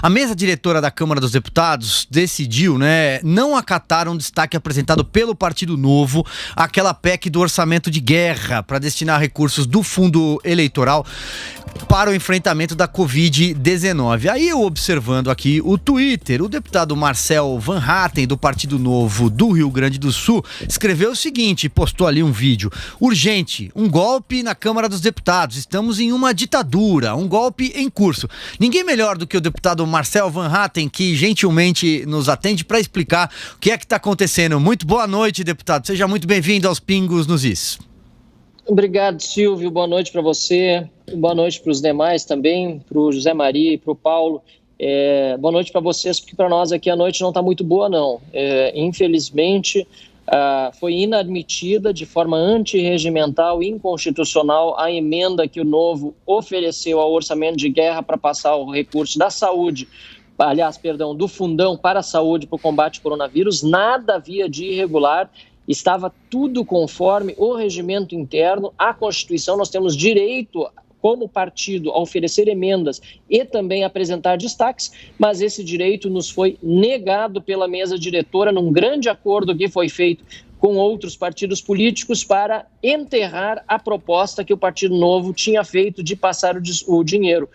A mesa diretora da Câmara dos Deputados decidiu, não acatar um destaque apresentado pelo Partido Novo, aquela PEC do orçamento de guerra para destinar recursos do fundo eleitoral para o enfrentamento da Covid-19. Aí eu observando aqui o Twitter, o deputado Marcel Van Hatten, do Partido Novo do Rio Grande do Sul, escreveu o seguinte, postou ali um vídeo: urgente, um golpe na Câmara dos Deputados, estamos em uma ditadura, um golpe em curso. Ninguém melhor do que o deputado Marcel Van Hatten, que gentilmente nos atende para explicar o que é que está acontecendo. Muito boa noite, deputado, seja muito bem-vindo aos Pingos nos Is. Obrigado, Silvio. Boa noite para você. Boa noite para os demais também, para o José Maria e para o Paulo. Boa noite para vocês, porque para nós aqui a noite não está muito boa, não. Infelizmente, foi inadmitida de forma antirregimental e inconstitucional a emenda que o Novo ofereceu ao orçamento de guerra para passar o recurso da saúde, do fundão para a saúde para o combate ao coronavírus. Nada havia de irregular. Estava tudo conforme o regimento interno, a Constituição. Nós temos direito, como partido, a oferecer emendas e também apresentar destaques, mas esse direito nos foi negado pela mesa diretora num grande acordo que foi feito com outros partidos políticos para enterrar a proposta que o Partido Novo tinha feito de passar o dinheiro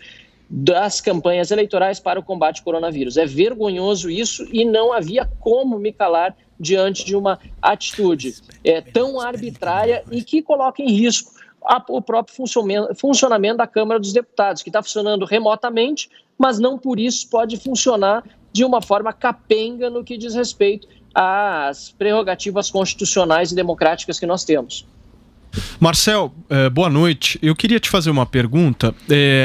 das campanhas eleitorais para o combate ao coronavírus. É vergonhoso isso e não havia como me calar diante de uma atitude tão arbitrária e que coloca em risco o próprio funcionamento da Câmara dos Deputados, que está funcionando remotamente, mas não por isso pode funcionar de uma forma capenga no que diz respeito às prerrogativas constitucionais e democráticas que nós temos. Marcel, boa noite. Eu queria te fazer uma pergunta.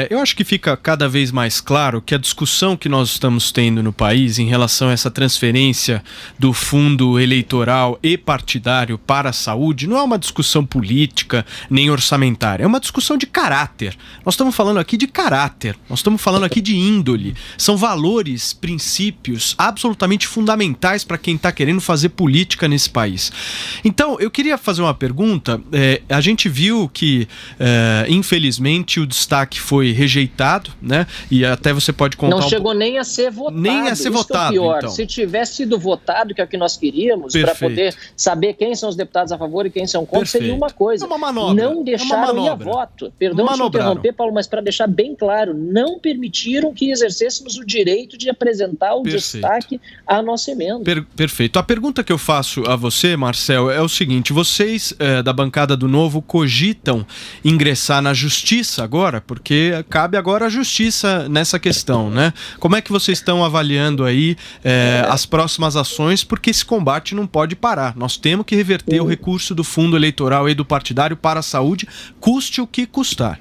Eu acho que fica cada vez mais claro que a discussão que nós estamos tendo no país em relação a essa transferência do fundo eleitoral e partidário para a saúde não é uma discussão política nem orçamentária, é uma discussão de caráter. Nós estamos falando aqui de caráter, nós estamos falando aqui de índole. São valores, princípios absolutamente fundamentais para quem está querendo fazer política nesse país. Então, eu queria fazer uma pergunta. A gente viu que, infelizmente, o destaque foi rejeitado, né? E até você pode contar... Não chegou nem a ser votado. Nem a ser votado, é o pior. Então. Se tivesse sido votado, que é o que nós queríamos, para poder saber quem são os deputados a favor e quem são contra, seria uma coisa. É uma manobra. Não deixaram ir a voto. Perdão te interromper, Paulo, mas para deixar bem claro, não permitiram que exercêssemos o direito de apresentar o destaque à nossa emenda. Perfeito. A pergunta que eu faço a você, Marcel, é o seguinte: vocês da bancada do Novo cogitam ingressar na justiça agora? Porque cabe agora a justiça nessa questão, né? Como é que vocês estão avaliando aí as próximas ações? Porque esse combate não pode parar. Nós temos que reverter o recurso do fundo eleitoral e do partidário para a saúde, custe o que custar.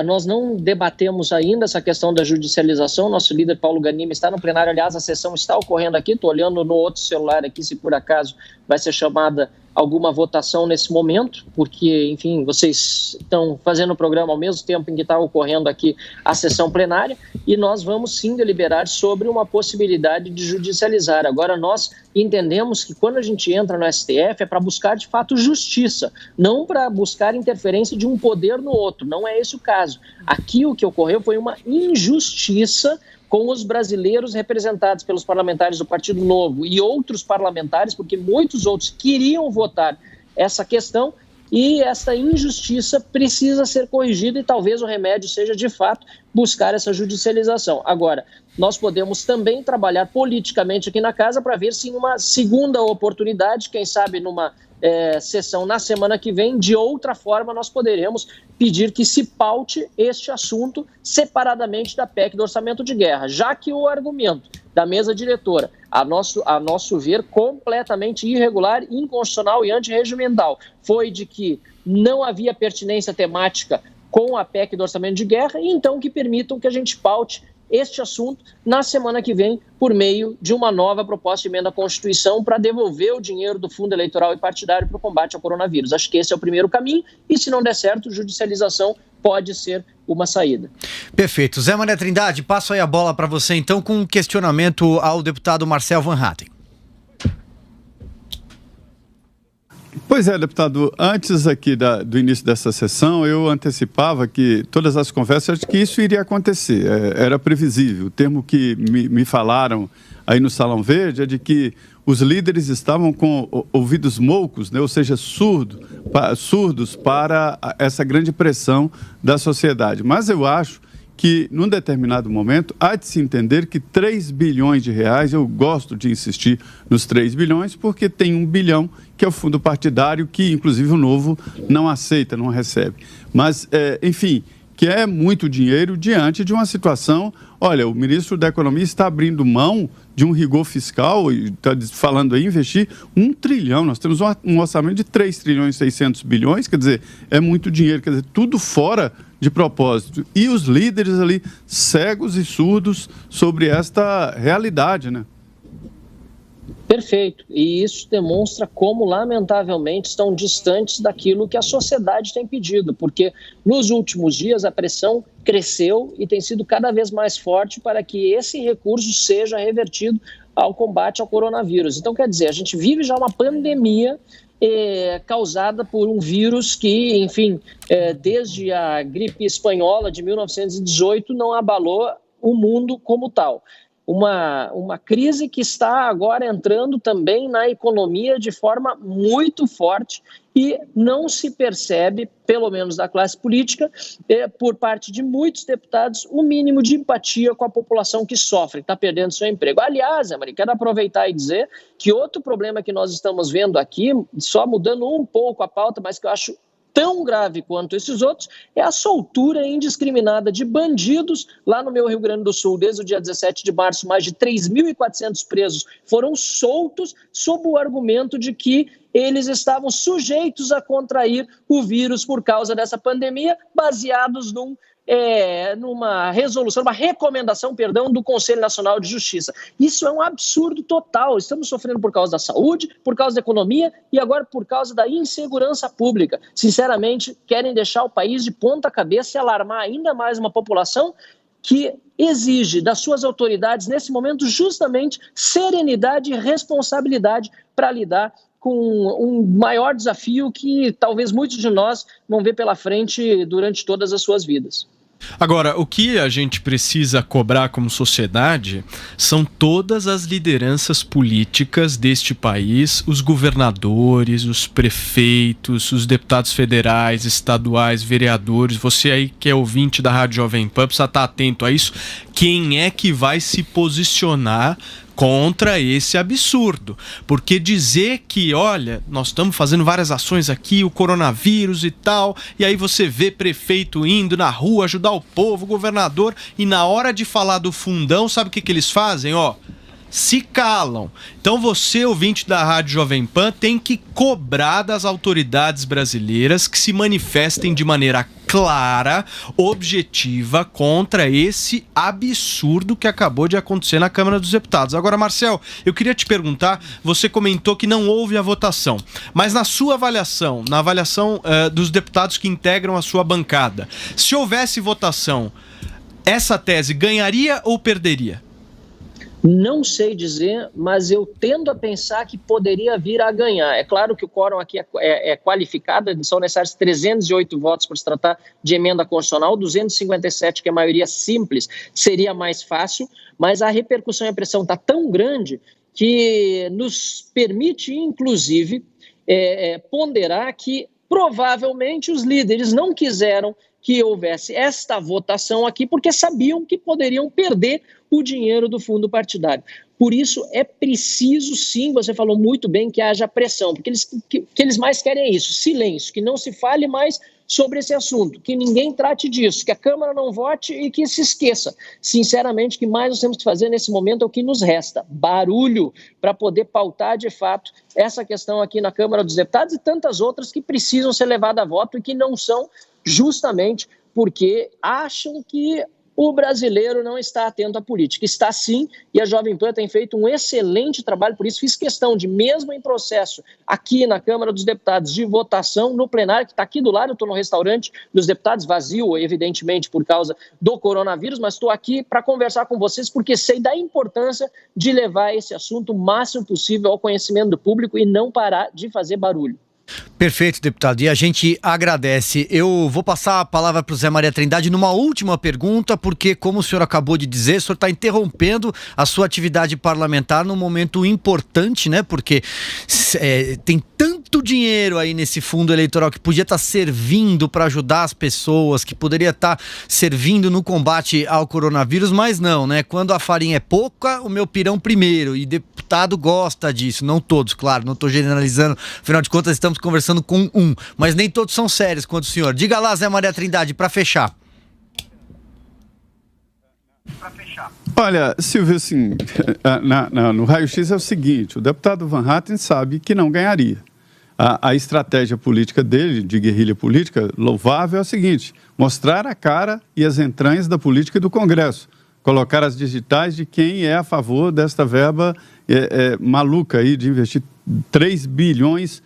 Nós não debatemos ainda essa questão da judicialização. Nosso líder Paulo Ganimi está no plenário. Aliás, a sessão está ocorrendo aqui. Estou olhando no outro celular aqui se por acaso vai ser chamada alguma votação nesse momento, porque, enfim, vocês estão fazendo o programa ao mesmo tempo em que está ocorrendo aqui a sessão plenária, e nós vamos sim deliberar sobre uma possibilidade de judicializar. Agora, nós entendemos que quando a gente entra no STF é para buscar, de fato, justiça, não para buscar interferência de um poder no outro. Não é esse o caso. Aqui o que ocorreu foi uma injustiça com os brasileiros representados pelos parlamentares do Partido Novo e outros parlamentares, porque muitos outros queriam votar essa questão, e essa injustiça precisa ser corrigida e talvez o remédio seja, de fato, buscar essa judicialização. Agora, nós podemos também trabalhar politicamente aqui na casa para ver se em uma segunda oportunidade, quem sabe numa sessão na semana que vem, de outra forma nós poderemos pedir que se paute este assunto separadamente da PEC do orçamento de guerra, já que o argumento da mesa diretora, a nosso ver, completamente irregular, inconstitucional e antirregimental, foi de que não havia pertinência temática com a PEC do orçamento de guerra, e então que permitam que a gente paute este assunto na semana que vem por meio de uma nova proposta de emenda à Constituição para devolver o dinheiro do fundo eleitoral e partidário para o combate ao coronavírus. Acho que esse é o primeiro caminho e, se não der certo, judicialização pode ser uma saída. Perfeito. Zé Maria Trindade, passo aí a bola para você então com um questionamento ao deputado Marcel Van Hatten. Pois é, deputado, antes aqui do início dessa sessão, eu antecipava que todas as conversas que isso iria acontecer, era previsível. O termo que me falaram aí no Salão Verde é de que os líderes estavam com ouvidos moucos, né? Ou seja, surdos para essa grande pressão da sociedade. Mas eu acho que, num determinado momento, há de se entender que 3 bilhões de reais, eu gosto de insistir nos 3 bilhões, porque tem 1 bilhão, que é o fundo partidário, que, inclusive, o Novo não aceita, não recebe. Mas, enfim, que é muito dinheiro diante de uma situação... Olha, o ministro da Economia está abrindo mão de um rigor fiscal, e está falando aí investir 1 trilhão. Nós temos um orçamento de 3 trilhões e 600 bilhões, quer dizer, é muito dinheiro, quer dizer, tudo fora de propósito. E os líderes ali cegos e surdos sobre esta realidade, né? Perfeito. E isso demonstra como, lamentavelmente, estão distantes daquilo que a sociedade tem pedido, porque nos últimos dias a pressão cresceu e tem sido cada vez mais forte para que esse recurso seja revertido ao combate ao coronavírus. Então, quer dizer, a gente vive já uma pandemia causada por um vírus que, enfim, desde a gripe espanhola de 1918 não abalou o mundo como tal. Uma crise que está agora entrando também na economia de forma muito forte e não se percebe, pelo menos da classe política, por parte de muitos deputados, o mínimo de empatia com a população que sofre, está perdendo seu emprego. Aliás, Maria, quero aproveitar e dizer que outro problema que nós estamos vendo aqui, só mudando um pouco a pauta, mas que eu acho tão grave quanto esses outros, é a soltura indiscriminada de bandidos lá no meu Rio Grande do Sul. Desde o dia 17 de março, mais de 3.400 presos foram soltos sob o argumento de que eles estavam sujeitos a contrair o vírus por causa dessa pandemia, baseados numa resolução, uma recomendação, do Conselho Nacional de Justiça. Isso é um absurdo total. Estamos sofrendo por causa da saúde, por causa da economia e agora por causa da insegurança pública. Sinceramente, querem deixar o país de ponta cabeça e alarmar ainda mais uma população que exige das suas autoridades, nesse momento, justamente serenidade e responsabilidade para lidar com um maior desafio que talvez muitos de nós vão ver pela frente durante todas as suas vidas. Agora, o que a gente precisa cobrar como sociedade são todas as lideranças políticas deste país, os governadores, os prefeitos, os deputados federais, estaduais, vereadores. Você aí que é ouvinte da Rádio Jovem Pan precisa estar atento a isso. Quem é que vai se posicionar contra esse absurdo? Porque dizer que, olha, nós estamos fazendo várias ações aqui, o coronavírus e tal, e aí você vê prefeito indo na rua ajudar o povo, governador, e na hora de falar do fundão, sabe o que eles fazem? Se calam. Então você, ouvinte da Rádio Jovem Pan, tem que cobrar das autoridades brasileiras que se manifestem de maneira clara, objetiva, contra esse absurdo que acabou de acontecer na Câmara dos Deputados. Agora, Marcel, eu queria te perguntar, você comentou que não houve a votação, mas na sua avaliação, na avaliação dos deputados que integram a sua bancada, se houvesse votação, essa tese ganharia ou perderia? Não sei dizer, mas eu tendo a pensar que poderia vir a ganhar. É claro que o quórum aqui é qualificado, são necessários 308 votos para se tratar de emenda constitucional, 257, que é a maioria simples, seria mais fácil, mas a repercussão e a pressão está tão grande que nos permite, inclusive, ponderar que provavelmente os líderes não quiseram que houvesse esta votação aqui, porque sabiam que poderiam perder o dinheiro do fundo partidário. Por isso, é preciso, sim, você falou muito bem, que haja pressão, porque o que eles mais querem é isso, silêncio, que não se fale mais sobre esse assunto, que ninguém trate disso, que a Câmara não vote e que se esqueça. Sinceramente, o que mais nós temos que fazer nesse momento é o que nos resta, barulho, para poder pautar de fato essa questão aqui na Câmara dos Deputados e tantas outras que precisam ser levadas a voto e que não são, justamente porque acham que o brasileiro não está atento à política. Está sim, e a Jovem Pan tem feito um excelente trabalho, por isso fiz questão de, mesmo em processo aqui na Câmara dos Deputados de votação, no plenário, que está aqui do lado, eu estou no restaurante dos deputados, vazio, evidentemente, por causa do coronavírus, mas estou aqui para conversar com vocês, porque sei da importância de levar esse assunto o máximo possível ao conhecimento do público e não parar de fazer barulho. Perfeito, deputado. E a gente agradece. Eu vou passar a palavra para o Zé Maria Trindade numa última pergunta, porque, como o senhor acabou de dizer, o senhor está interrompendo a sua atividade parlamentar num momento importante, né? Porque tem tanto dinheiro aí nesse fundo eleitoral que podia estar servindo para ajudar as pessoas, que poderia estar servindo no combate ao coronavírus, mas não, né? Quando a farinha é pouca, o meu pirão primeiro. E deputado gosta disso, não todos, claro, não estou generalizando, afinal de contas estamos conversando com mas nem todos são sérios quanto o senhor. Diga lá, Zé Maria Trindade, para fechar. Olha, Silvio, assim, no raio-x é o seguinte, o deputado Van Hatten sabe que não ganharia. A estratégia política dele, de guerrilha política, louvável, é o seguinte, mostrar a cara e as entranhas da política e do Congresso, colocar as digitais de quem é a favor desta verba maluca aí de investir 3 bilhões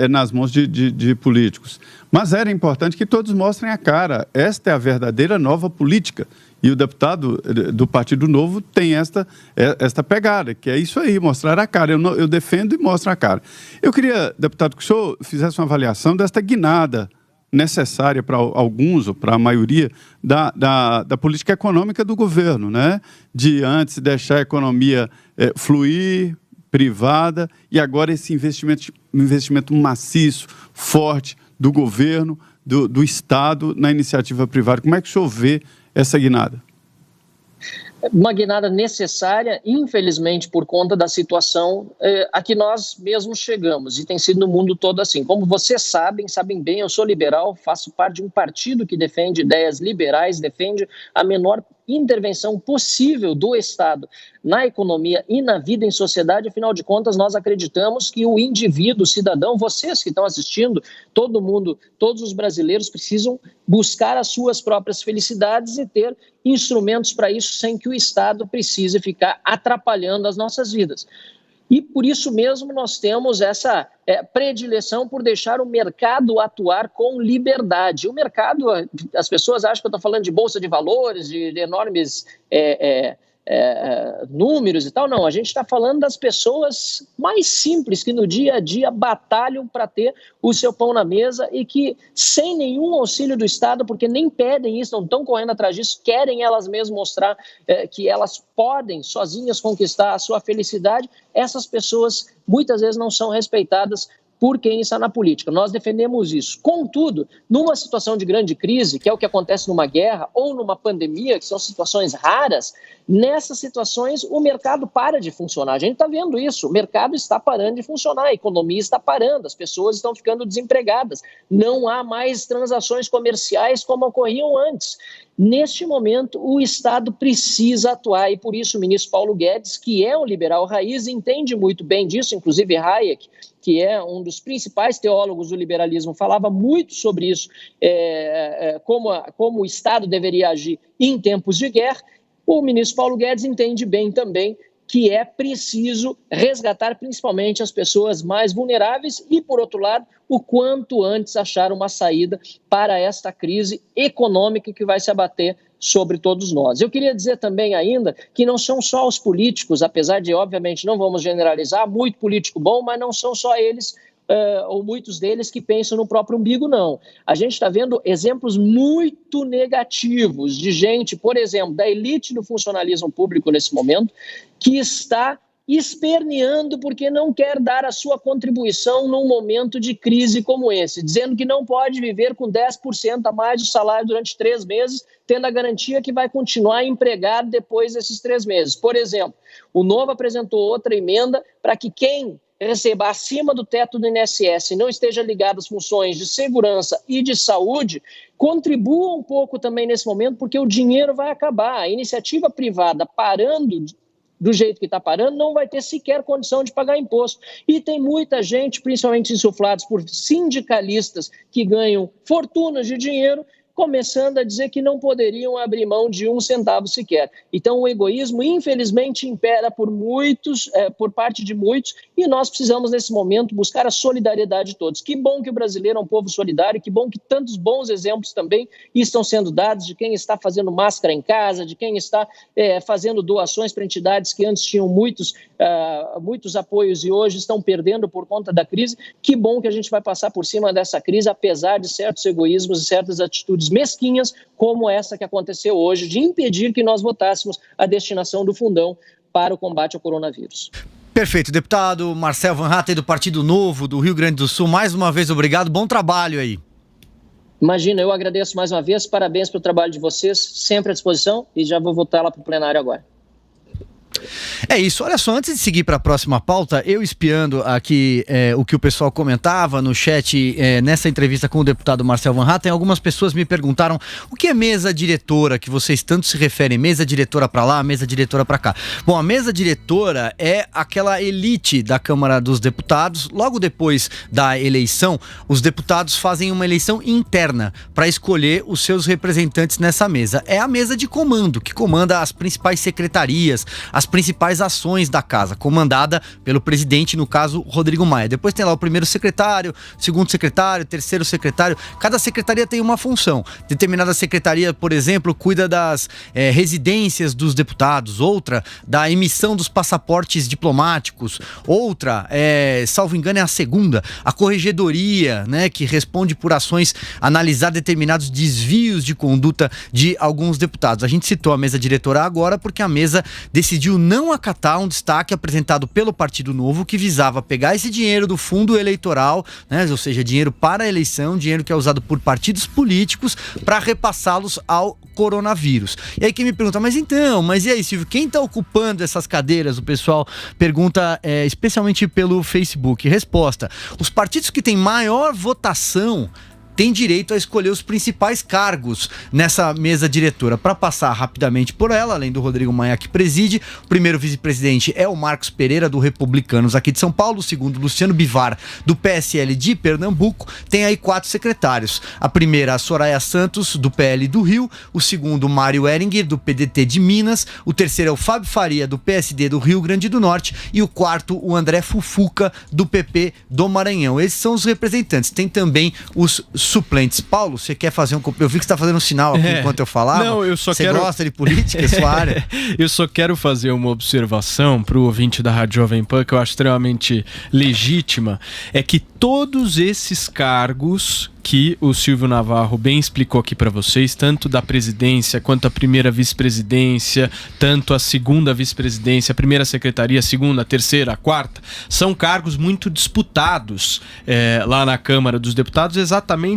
nas mãos de políticos. Mas era importante que todos mostrem a cara. Esta é a verdadeira nova política. E o deputado do Partido Novo tem esta pegada, que é isso aí, mostrar a cara. Eu defendo e mostro a cara. Eu queria, deputado, que o senhor fizesse uma avaliação desta guinada necessária para alguns, ou para a maioria, da política econômica do governo, né? De antes deixar a economia fluir, privada, e agora esse investimento maciço, forte do governo, do Estado na iniciativa privada. Como é que o senhor vê essa guinada? Uma guinada necessária, infelizmente, por conta da situação a que nós mesmos chegamos, e tem sido no mundo todo assim. Como vocês sabem bem, eu sou liberal, faço parte de um partido que defende ideias liberais, defende a menor intervenção possível do Estado na economia e na vida em sociedade. Afinal de contas, nós acreditamos que o indivíduo, o cidadão, vocês que estão assistindo, todo mundo, todos os brasileiros precisam buscar as suas próprias felicidades e ter instrumentos para isso sem que o Estado precise ficar atrapalhando as nossas vidas. E por isso mesmo nós temos essa predileção por deixar o mercado atuar com liberdade. O mercado, as pessoas acham que eu estou falando de bolsa de valores, de enormes números e tal. Não, a gente está falando das pessoas mais simples que no dia a dia batalham para ter o seu pão na mesa e que sem nenhum auxílio do Estado, porque nem pedem isso, não estão correndo atrás disso, querem elas mesmas mostrar que elas podem sozinhas conquistar a sua felicidade. Essas pessoas muitas vezes não são respeitadas por quem está na política. Nós defendemos isso. Contudo, numa situação de grande crise, que é o que acontece numa guerra ou numa pandemia, que são situações raras, nessas situações o mercado para de funcionar. A gente está vendo isso, o mercado está parando de funcionar, a economia está parando, as pessoas estão ficando desempregadas, não há mais transações comerciais como ocorriam antes. Neste momento, o Estado precisa atuar e, por isso, o ministro Paulo Guedes, que é um liberal raiz, entende muito bem disso, inclusive Hayek, que é um dos principais teólogos do liberalismo, falava muito sobre isso, como o Estado deveria agir em tempos de guerra. O ministro Paulo Guedes entende bem também que é preciso resgatar principalmente as pessoas mais vulneráveis e, por outro lado, o quanto antes achar uma saída para esta crise econômica que vai se abater sobre todos nós. Eu queria dizer também ainda que não são só os políticos, apesar de, obviamente, não vamos generalizar, muito político bom, mas não são só eles, ou muitos deles que pensam no próprio umbigo, não. A gente está vendo exemplos muito negativos de gente, por exemplo, da elite do funcionalismo público nesse momento, que está esperneando porque não quer dar a sua contribuição num momento de crise como esse, dizendo que não pode viver com 10% a mais do salário durante 3 meses, tendo a garantia que vai continuar empregado depois desses 3 meses. Por exemplo, o Novo apresentou outra emenda para que quem receba acima do teto do INSS e não esteja ligado às funções de segurança e de saúde, contribua um pouco também nesse momento, porque o dinheiro vai acabar. A iniciativa privada parando do jeito que está parando, não vai ter sequer condição de pagar imposto. E tem muita gente, principalmente insuflados por sindicalistas que ganham fortunas de dinheiro, começando a dizer que não poderiam abrir mão de 1 centavo sequer. Então o egoísmo, infelizmente, impera por parte de muitos, e nós precisamos, nesse momento, buscar a solidariedade de todos. Que bom que o brasileiro é um povo solidário, que bom que tantos bons exemplos também estão sendo dados de quem está fazendo máscara em casa, de quem está fazendo doações para entidades que antes tinham muitos apoios e hoje estão perdendo por conta da crise. Que bom que a gente vai passar por cima dessa crise, apesar de certos egoísmos e certas atitudes mesquinhas, como essa que aconteceu hoje, de impedir que nós votássemos a destinação do fundão para o combate ao coronavírus. Perfeito. Deputado Marcel Van Hatten, do Partido Novo do Rio Grande do Sul, mais uma vez obrigado, bom trabalho aí. Imagina, eu agradeço mais uma vez, parabéns pelo trabalho de vocês, sempre à disposição, e já vou voltar lá para o plenário agora. É isso, olha só, antes de seguir para a próxima pauta, eu espiando aqui o que o pessoal comentava no chat nessa entrevista com o deputado Marcel Van Hatten, algumas pessoas me perguntaram o que é mesa diretora, que vocês tanto se referem, mesa diretora para lá, mesa diretora para cá. Bom, a mesa diretora é aquela elite da Câmara dos Deputados. Logo depois da eleição, os deputados fazem uma eleição interna para escolher os seus representantes nessa mesa. É a mesa de comando, que comanda as principais secretarias, as principais ações da casa, comandada pelo presidente, no caso, Rodrigo Maia. Depois tem lá o primeiro secretário, segundo secretário, terceiro secretário. Cada secretaria tem uma função. Determinada secretaria, por exemplo, cuida das residências dos deputados, outra da emissão dos passaportes diplomáticos, outra, salvo engano, é a segunda, a corregedoria, né, que responde por ações, analisar determinados desvios de conduta de alguns deputados. A gente citou a mesa diretora agora porque a mesa decidiu não acatar um destaque apresentado pelo Partido Novo que visava pegar esse dinheiro do fundo eleitoral, né, ou seja, dinheiro para a eleição, dinheiro que é usado por partidos políticos para repassá-los ao coronavírus. E aí quem me pergunta, mas e aí, Silvio, quem está ocupando essas cadeiras? O pessoal pergunta especialmente pelo Facebook. Resposta: os partidos que têm maior votação tem direito a escolher os principais cargos nessa mesa diretora. Para passar rapidamente por ela, além do Rodrigo Maia que preside, o primeiro vice-presidente é o Marcos Pereira, do Republicanos aqui de São Paulo, o segundo, Luciano Bivar, do PSL de Pernambuco. Tem aí 4 secretários. A primeira, a Soraya Santos, do PL do Rio, o segundo, Mário Heringer, do PDT de Minas, o terceiro é o Fábio Faria, do PSD do Rio Grande do Norte, e o quarto, o André Fufuca, do PP do Maranhão. Esses são os representantes. Tem também os suplentes. Paulo, você quer fazer um... Eu vi que você está fazendo um sinal aqui enquanto eu falava. Não, eu só você quero... gosta de política, é sua área? Eu só quero fazer uma observação para o ouvinte da Rádio Jovem Pan, que eu acho extremamente legítima, é que todos esses cargos que o Silvio Navarro bem explicou aqui para vocês, tanto da presidência quanto a primeira vice-presidência, tanto a segunda vice-presidência, a primeira secretaria, a segunda, a terceira, a quarta, são cargos muito disputados lá na Câmara dos Deputados, exatamente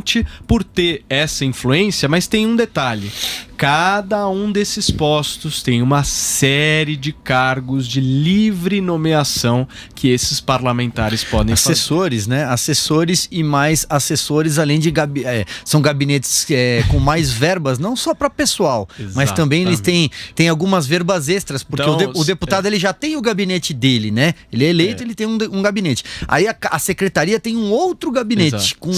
por ter essa influência, mas tem um detalhe: cada um desses postos tem uma série de cargos de livre nomeação que esses parlamentares podem fazer. Assessores, né? Assessores e mais assessores, além de são gabinetes com mais verbas, não só para pessoal, mas também eles têm algumas verbas extras, porque então, o deputado ele já tem o gabinete dele, né? Ele é eleito, ele tem um gabinete. Aí a secretaria tem um outro gabinete com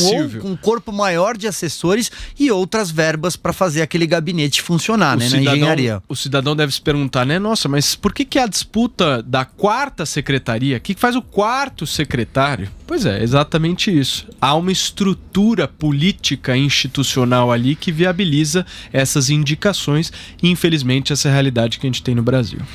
um corpo maior de assessores e outras verbas para fazer aquele gabinete funcionar, né? Na engenharia. O cidadão deve se perguntar, né? Nossa, mas por que a disputa da quarta secretaria? O que faz o quarto secretário? Pois é, exatamente isso. Há uma estrutura política institucional ali que viabiliza essas indicações e, infelizmente, essa é a realidade que a gente tem no Brasil.